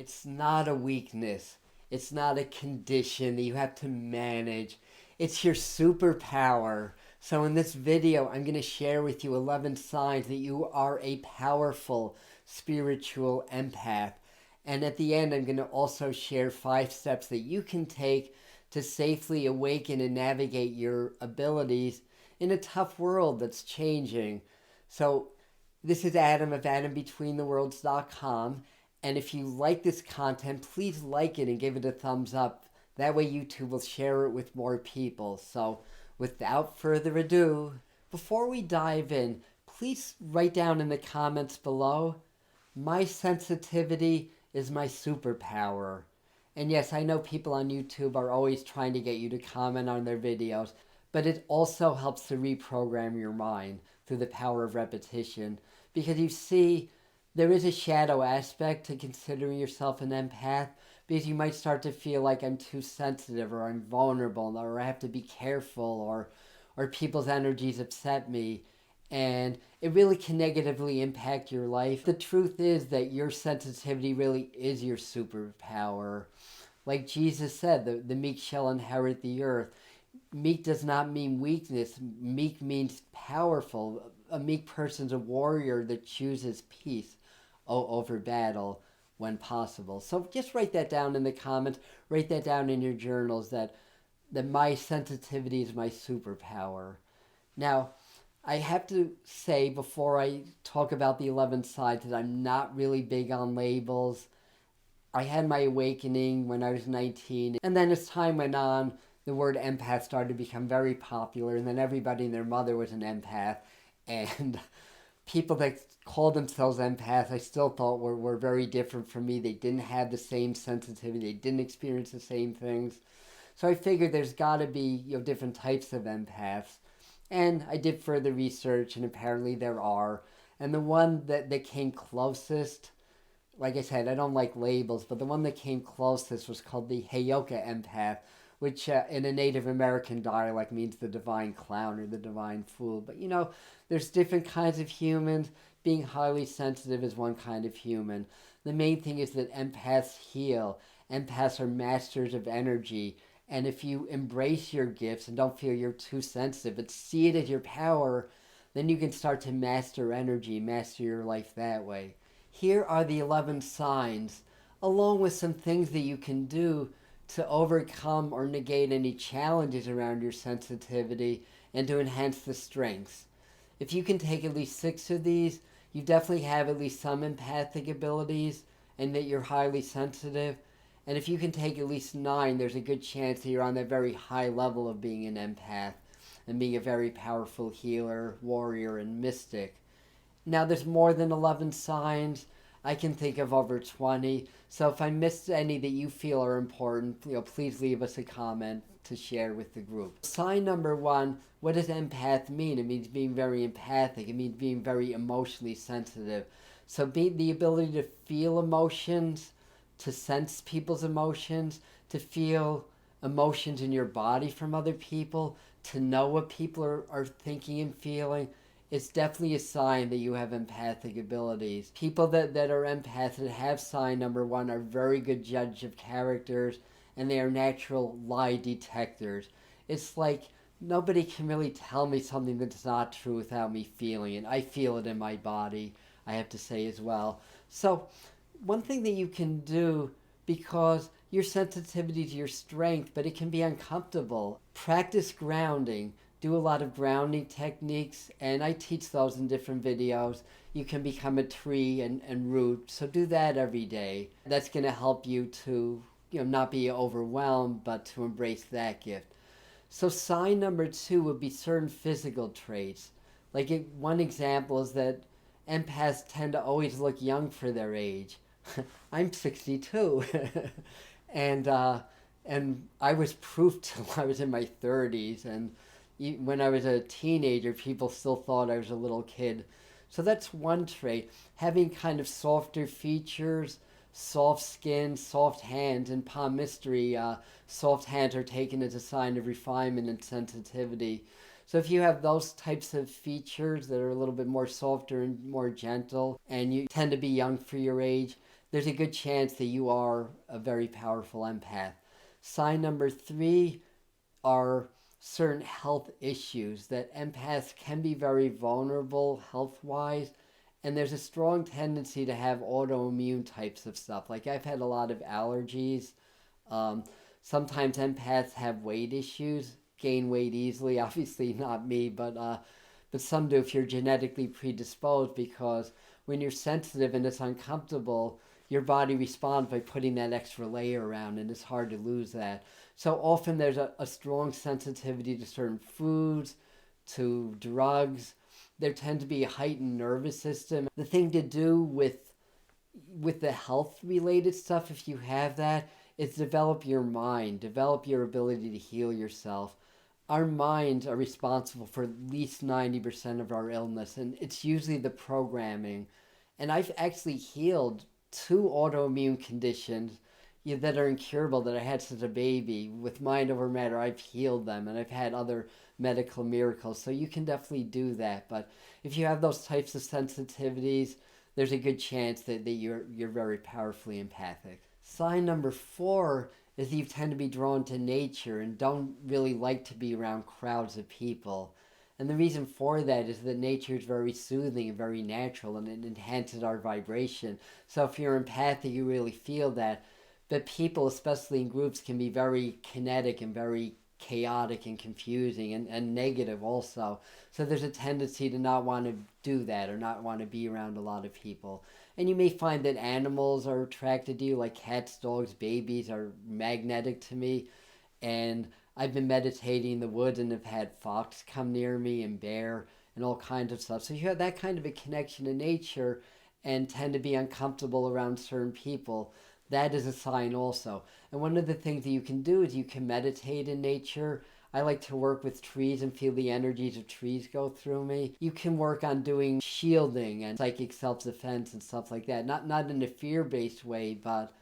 It's not a weakness. It's not a condition that you have to manage. It's your superpower. So in this video, I'm going to share with you 11 signs that you are a powerful spiritual empath. And at the end, I'm going to also share 5 steps that you can take to safely awaken and navigate your abilities in a tough world that's changing. So this is Adam of AdamBetweenTheWorlds.com. And if you like this content, please like it and give it a thumbs up. That way YouTube will share it with more people. So without further ado, before we dive in, please write down in the comments below, my sensitivity is my superpower. And yes, I know people on YouTube are always trying to get you to comment on their videos, but it also helps to reprogram your mind through the power of repetition. Because you see, there is a shadow aspect to considering yourself an empath, because you might start to feel like I'm too sensitive, or I'm vulnerable, or I have to be careful, or people's energies upset me. And it really can negatively impact your life. The truth is that your sensitivity really is your superpower. Like Jesus said, the meek shall inherit the earth. Meek does not mean weakness. Meek means powerful. A meek person's a warrior that chooses peace over battle when possible. So just write that down in the comments. Write that down in your journals, that my sensitivity is my superpower. Now, I have to say before I talk about the 11 sides that I'm not really big on labels. I had my awakening when I was 19, and then as time went on, the word empath started to become very popular, and then everybody and their mother was an empath, and people that called themselves empaths I still thought were very different from me. They didn't have the same sensitivity, they didn't experience the same things. So I figured there's got to be different types of empaths. And I did further research, and apparently there are. And the one that came closest, like I said, I don't like labels, but the one that came closest was called the Heyoka Empath, which in a Native American dialect means the divine clown or the divine fool. But there's different kinds of humans. Being highly sensitive is one kind of human. The main thing is that empaths heal. Empaths are masters of energy. And if you embrace your gifts and don't feel you're too sensitive, but see it as your power, then you can start to master energy, master your life that way. Here are the 11 signs, along with some things that you can do to overcome or negate any challenges around your sensitivity and to enhance the strengths. If you can take at least 6 of these, you definitely have at least some empathic abilities and that you're highly sensitive. And if you can take at least 9, there's a good chance that you're on that very high level of being an empath and being a very powerful healer, warrior, and mystic. Now, there's more than 11 signs. I can think of over 20. So if I missed any that you feel are important, please leave us a comment to share with the group. Sign number 1, what does empath mean? It means being very empathic. It means being very emotionally sensitive. So the ability to feel emotions, to sense people's emotions, to feel emotions in your body from other people, to know what people are thinking and feeling, it's definitely a sign that you have empathic abilities. People that are empaths that have sign number 1 are very good judges of characters, and they are natural lie detectors. It's like nobody can really tell me something that's not true without me feeling it. I feel it in my body, I have to say as well. So one thing that you can do, because your sensitivity is your strength, but it can be uncomfortable, practice grounding. Do a lot of grounding techniques, and I teach those in different videos. You can become a tree and root, so do that every day. That's going to help you to not be overwhelmed, but to embrace that gift. So sign number 2 would be certain physical traits. Like one example is that empaths tend to always look young for their age. I'm 62, and I was proof till I was in my 30s, and when I was a teenager, people still thought I was a little kid. So that's one trait. Having kind of softer features, soft skin, soft hands. In palmistry, soft hands are taken as a sign of refinement and sensitivity. So if you have those types of features that are a little bit more softer and more gentle, and you tend to be young for your age, there's a good chance that you are a very powerful empath. Sign number 3 are certain health issues that empaths can be very vulnerable health wise, and there's a strong tendency to have autoimmune types of stuff. Like I've had a lot of allergies. Um, Sometimes empaths have weight issues, gain weight easily. Obviously, not me, but some do if you're genetically predisposed, because when you're sensitive and it's uncomfortable, your body responds by putting that extra layer around, and it's hard to lose that. So often there's a strong sensitivity to certain foods, to drugs. There tend to be a heightened nervous system. The thing to do with the health related stuff, if you have that, is develop your mind, develop your ability to heal yourself. Our minds are responsible for at least 90% of our illness, and it's usually the programming. And I've actually healed 2 autoimmune conditions, that are incurable, that I had since a baby. With mind over matter, I've healed them, and I've had other medical miracles. So you can definitely do that. But if you have those types of sensitivities, there's a good chance that you're very powerfully empathic. Sign number 4 is that you tend to be drawn to nature and don't really like to be around crowds of people. And the reason for that is that nature is very soothing and very natural, and it enhances our vibration. So if you're empathic, you really feel that. But people, especially in groups, can be very kinetic and very chaotic and confusing, and negative also. So there's a tendency to not want to do that, or not want to be around a lot of people. And you may find that animals are attracted to you, like cats, dogs, babies are magnetic to me. And I've been meditating in the woods and have had fox come near me, and bear, and all kinds of stuff. So you have that kind of a connection to nature and tend to be uncomfortable around certain people. That is a sign also. And one of the things that you can do is you can meditate in nature. I like to work with trees and feel the energies of trees go through me. You can work on doing shielding and psychic self-defense and stuff like that. Not in a fear-based way, but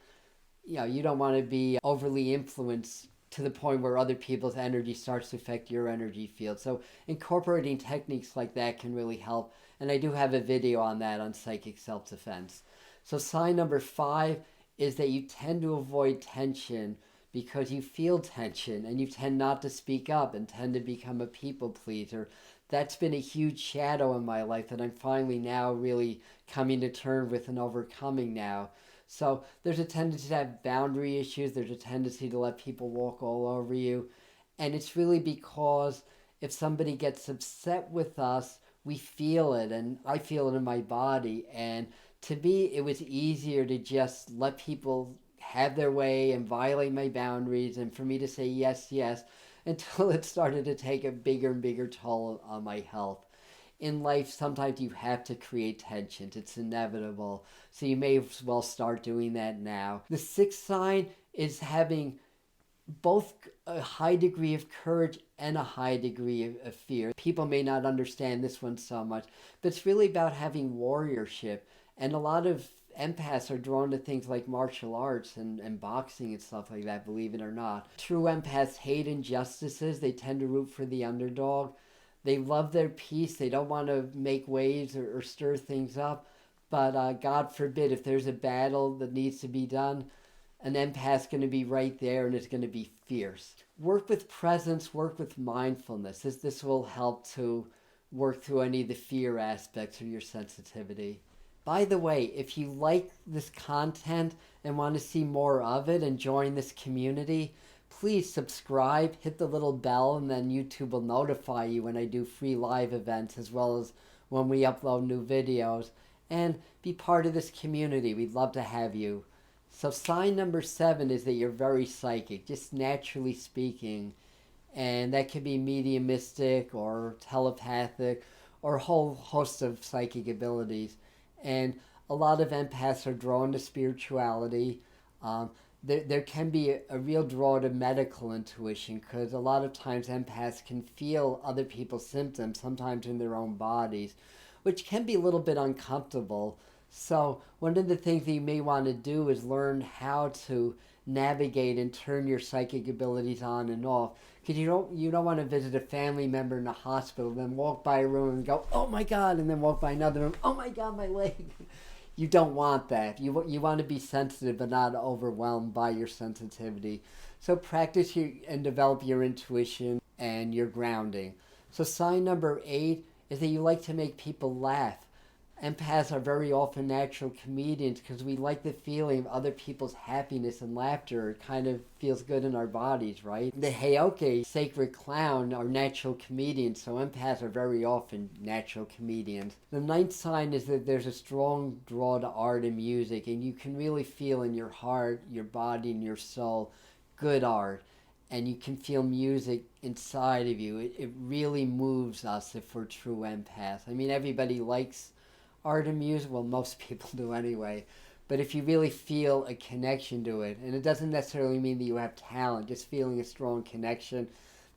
you don't want to be overly influenced to the point where other people's energy starts to affect your energy field. So incorporating techniques like that can really help. And I do have a video on that on psychic self-defense. So sign number 5 is that you tend to avoid tension because you feel tension, and you tend not to speak up and tend to become a people pleaser. That's been a huge shadow in my life that I'm finally now really coming to terms with and overcoming now. So there's a tendency to have boundary issues. There's a tendency to let people walk all over you. And it's really because if somebody gets upset with us, we feel it, and I feel it in my body. And to me, it was easier to just let people have their way and violate my boundaries, and for me to say yes, yes, until it started to take a bigger and bigger toll on my health. In life, sometimes you have to create tensions. It's inevitable. So you may as well start doing that now. The 6th sign is having both a high degree of courage and a high degree of fear. People may not understand this one so much, but it's really about having warriorship. And a lot of empaths are drawn to things like martial arts and boxing and stuff like that, believe it or not. True empaths hate injustices. They tend to root for the underdog. They love their peace. They don't want to make waves or stir things up. But God forbid, if there's a battle that needs to be done, an empath's going to be right there, and it's going to be fierce. Work with presence, work with mindfulness. This will help to work through any of the fear aspects of your sensitivity. By the way, if you like this content and want to see more of it and join this community, please subscribe, hit the little bell, and then YouTube will notify you when I do free live events, as well as when we upload new videos. And be part of this community. We'd love to have you. So sign number 7 is that you're very psychic, just naturally speaking. And that could be mediumistic or telepathic or a whole host of psychic abilities. And a lot of empaths are drawn to spirituality. There can be a real draw to medical intuition, because a lot of times empaths can feel other people's symptoms, sometimes in their own bodies, which can be a little bit uncomfortable. So one of the things that you may want to do is learn how to navigate and turn your psychic abilities on and off. Because you don't want to visit a family member in a hospital, then walk by a room and go, oh my God, and then walk by another room, oh my God, my leg. You don't want that. You want to be sensitive but not overwhelmed by your sensitivity. So practice and develop your intuition and your grounding. So sign number 8 is that you like to make people laugh. Empaths are very often natural comedians because we like the feeling of other people's happiness and laughter. It kind of feels good in our bodies, right? The Heyoka, sacred clown, are natural comedians, so empaths are very often natural comedians. The 9th sign is that there's a strong draw to art and music, and you can really feel in your heart, your body, and your soul good art. And you can feel music inside of you. It really moves us if we're true empaths. I mean, everybody likes art and music, well, most people do anyway, but if you really feel a connection to it, and it doesn't necessarily mean that you have talent, just feeling a strong connection,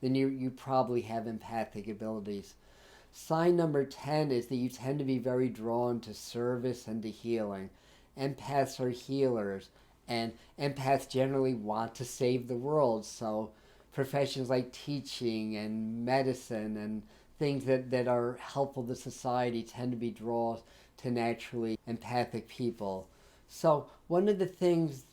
then you probably have empathic abilities. Sign number 10 is that you tend to be very drawn to service and to healing. Empaths are healers, and empaths generally want to save the world, so professions like teaching and medicine and things that are helpful to society tend to be draws to naturally empathic people. So one of the things,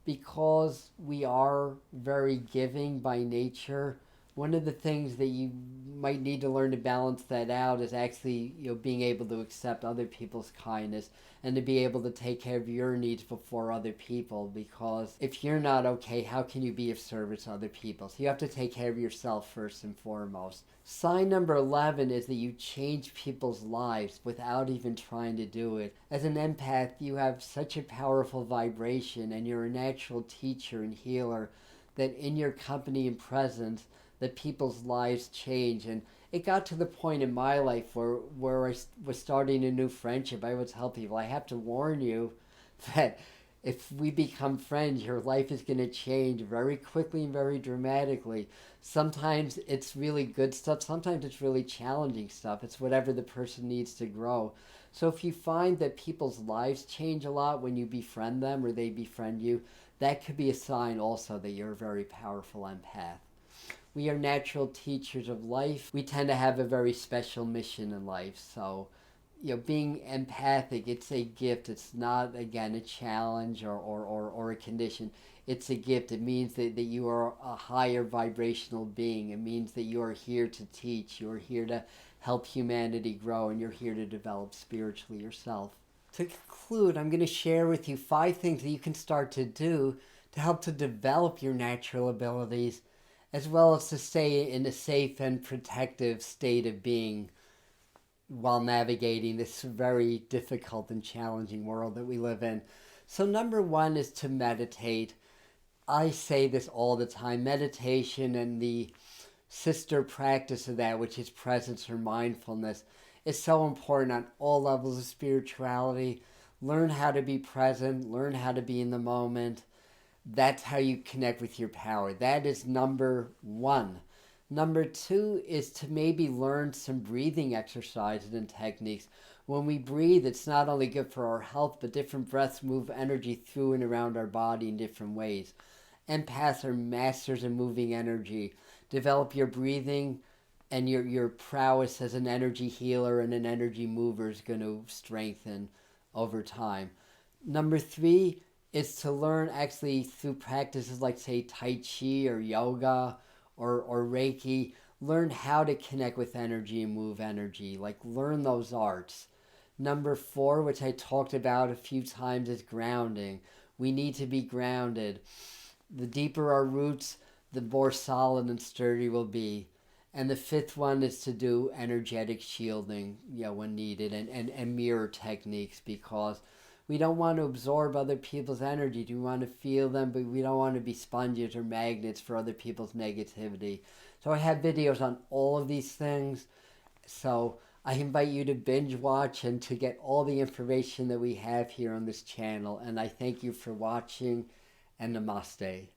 because we are very giving by nature, one of the things that you might need to learn to balance that out is actually, being able to accept other people's kindness and to be able to take care of your needs before other people, because if you're not okay, how can you be of service to other people? So you have to take care of yourself first and foremost. Sign number 11 is that you change people's lives without even trying to do it. As an empath, you have such a powerful vibration, and you're a natural teacher and healer that in your company and presence, that people's lives change. And it got to the point in my life where I was starting a new friendship. I would tell people, I have to warn you that if we become friends, your life is going to change very quickly and very dramatically. Sometimes it's really good stuff. Sometimes it's really challenging stuff. It's whatever the person needs to grow. So if you find that people's lives change a lot when you befriend them or they befriend you, that could be a sign also that you're a very powerful empath. We are natural teachers of life. We tend to have a very special mission in life. So, being empathic, it's a gift. It's not, again, a challenge or a condition. It's a gift. It means that you are a higher vibrational being. It means that you are here to teach. You are here to help humanity grow, and you're here to develop spiritually yourself. To conclude, I'm going to share with you 5 things that you can start to do to help to develop your natural abilities, as well as to stay in a safe and protective state of being while navigating this very difficult and challenging world that we live in. So number 1 is to meditate. I say this all the time. Meditation and the sister practice of that, which is presence or mindfulness, is so important on all levels of spirituality. Learn how to be present. Learn how to be in the moment. That's how you connect with your power. That is number 1. Number 2 is to maybe learn some breathing exercises and techniques. When we breathe, it's not only good for our health, but different breaths move energy through and around our body in different ways. Empaths are masters in moving energy. Develop your breathing, and your prowess as an energy healer and an energy mover is going to strengthen over time. Number 3 is to learn actually through practices like, say, Tai Chi or yoga or Reiki, learn how to connect with energy and move energy, like learn those arts. Number 4, which I talked about a few times, is grounding. We need to be grounded. The deeper our roots, the more solid and sturdy we'll be. And the 5th one is to do energetic shielding, when needed, and mirror techniques, because we don't want to absorb other people's energy. We want to feel them, but we don't want to be sponges or magnets for other people's negativity. So I have videos on all of these things. So I invite you to binge watch and to get all the information that we have here on this channel. And I thank you for watching, and namaste.